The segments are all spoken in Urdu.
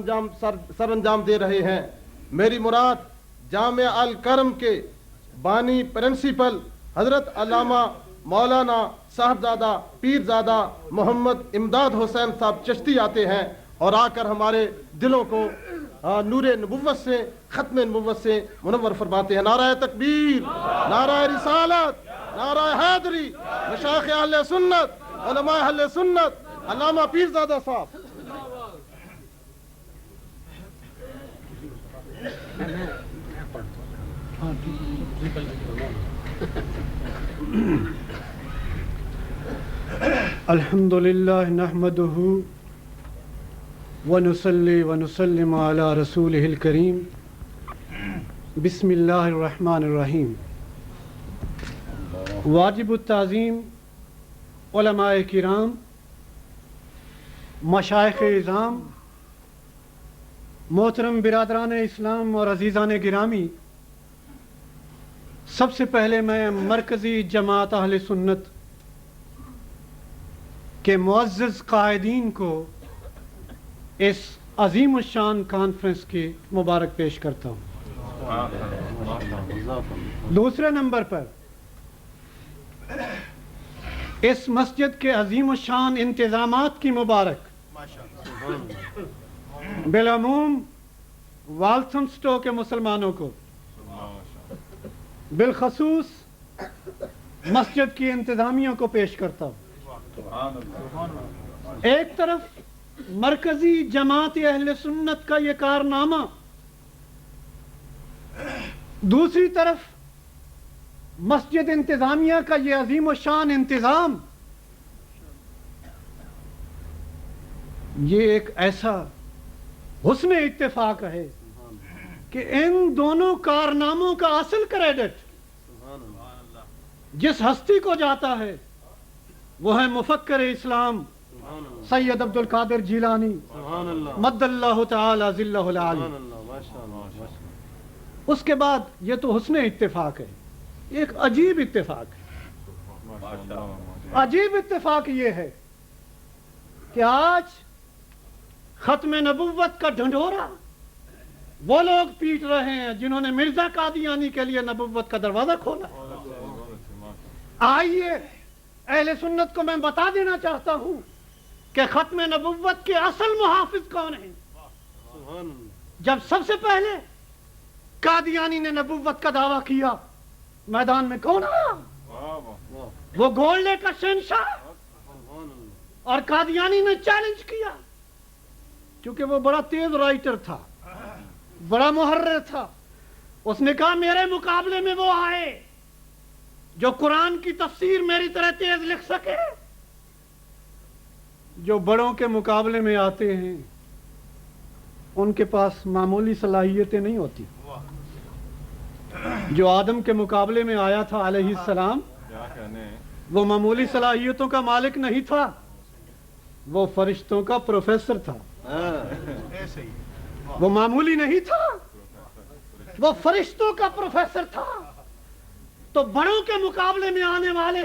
سر انجام دے رہے ہیں۔ میری مراد جامعہ الکرم کے بانی پرنسپل حضرت علامہ مولانا صاحبزادہ پیرزادہ محمد امداد حسین صاحب چشتی آتے ہیں اور آ کر ہمارے دلوں کو نور نبوت سے ختم نبوت سے منور فرماتے ہیں۔ نعرہ تکبیر، نعرہ رسالت، نعرہ حیدری، مشایخ اہل سنت، علماء اہل سنت، علامہ پیرزادہ صاحب۔ الحمد للہ نحمده ونصلی ونسلم علی رسولہ الکریم۔ بسم اللہ الرحمن الرحیم۔ واجب التعظیم علماء کرام، مشائخ اعظام، محترم برادران اسلام اور عزیزان گرامی، سب سے پہلے میں مرکزی جماعت اہل سنت کے معزز قائدین کو اس عظیم الشان کانفرنس کی مبارک پیش کرتا ہوں۔ دوسرے نمبر پر اس مسجد کے عظیم الشان انتظامات کی مبارک بالعموم والتھمسٹو کے مسلمانوں کو، بالخصوص مسجد کی انتظامیہ کو پیش کرتا ہوں۔ ایک طرف مرکزی جماعت اہل سنت کا یہ کارنامہ، دوسری طرف مسجد انتظامیہ کا یہ عظیم الشان انتظام، یہ ایک ایسا حسن اتفاق ہے کہ ان دونوں کارناموں کا اصل کریڈٹ جس ہستی کو جاتا ہے وہ ہے مفکر اسلام سید عبد القادر جیلانی مد اللہ تعالی ظلہ العالی۔ اس کے بعد یہ تو حسن اتفاق ہے، ایک عجیب اتفاق ہے۔ عجیب اتفاق یہ ہے کہ آج ختم نبوت کا ڈھنڈورا وہ لوگ پیٹ رہے ہیں جنہوں نے مرزا قادیانی کے لیے نبوت کا دروازہ کھولا۔ آئیے اہل سنت کو میں بتا دینا چاہتا ہوں کہ ختم نبوت کے اصل محافظ کون ہیں۔ جب سب سے پہلے قادیانی نے نبوت کا دعویٰ کیا، میدان میں کون آیا؟ وہ گولڈے کا شہنشاہ، اور قادیانی نے چیلنج کیا کیونکہ وہ بڑا تیز رائٹر تھا، بڑا محرر تھا۔ اس نے کہا میرے مقابلے میں وہ آئے جو قرآن کی تفسیر میری طرح تیز لکھ سکے۔ جو بڑوں کے مقابلے میں آتے ہیں ان کے پاس معمولی صلاحیتیں نہیں ہوتی۔ جو آدم کے مقابلے میں آیا تھا علیہ السلام، وہ معمولی صلاحیتوں کا مالک نہیں تھا، وہ فرشتوں کا پروفیسر تھا۔ وہ معمولی نہیں تھا، وہ فرشتوں کا پروفیسر تھا۔ تو بڑوں کے مقابلے میں آنے والے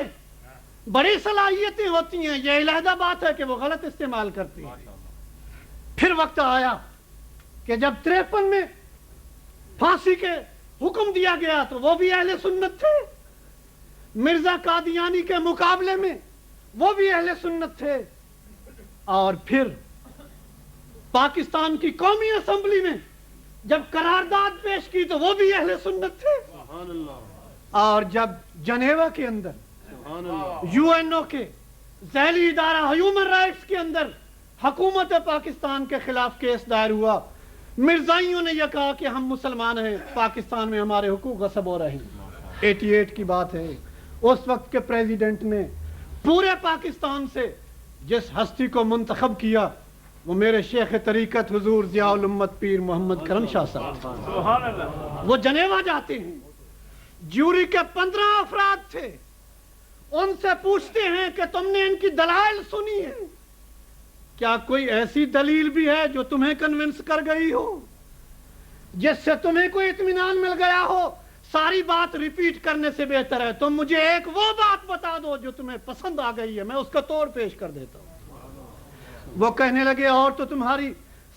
بڑی صلاحیتیں ہوتی ہیں، یہ علیحدہ بات ہے کہ وہ غلط استعمال کرتے ہیں۔ پھر وقت آیا کہ جب 53 میں پھانسی کے حکم دیا گیا تو وہ بھی اہل سنت تھے، مرزا قادیانی کے مقابلے میں وہ بھی اہل سنت تھے، اور پھر پاکستان کی قومی اسمبلی میں جب قرارداد پیش کی تو وہ بھی اہل سنت تھے، اور جب جنیوا کے اندر یو این او کے ذیلی ادارہ ہیومن رائٹس کے اندر حکومت پاکستان کے خلاف کیس دائر ہوا، مرزائیوں نے یہ کہا کہ ہم مسلمان ہیں، پاکستان میں ہمارے حقوق غصب ہو رہے ہیں۔ 88 کی بات ہے۔ اس وقت کے پریزیڈنٹ نے پورے پاکستان سے جس ہستی کو منتخب کیا وہ میرے شیخ طریقت حضور ضیاء الامت پیر محمد کرم شاہ صاحب۔ وہ جنیوا جاتے ہیں، جیوری کے 15 افراد تھے، ان سے پوچھتے ہیں کہ تم نے ان کی دلائل سنی ہے، کیا کوئی ایسی دلیل بھی ہے جو تمہیں کنونس کر گئی ہو، جس سے تمہیں کوئی اطمینان مل گیا ہو؟ ساری بات ریپیٹ کرنے سے بہتر ہے تم مجھے ایک وہ بات بتا دو جو تمہیں پسند آ گئی ہے، میں اس کا توڑ پیش کر دیتا ہوں۔ وہ کہنے لگے اور تو تمہاری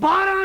12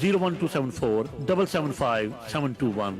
01274 775 721,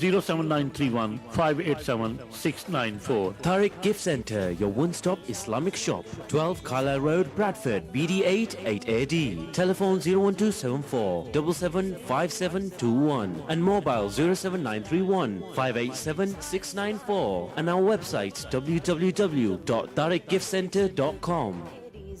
07931 587 694। Tariq Gift Center, your one-stop Islamic shop, 12 Carlisle Road, Bradford, BD8 8AD. Telephone 01274 775721 and mobile 07931 587 694 and our website www.tariqgiftcenter.com.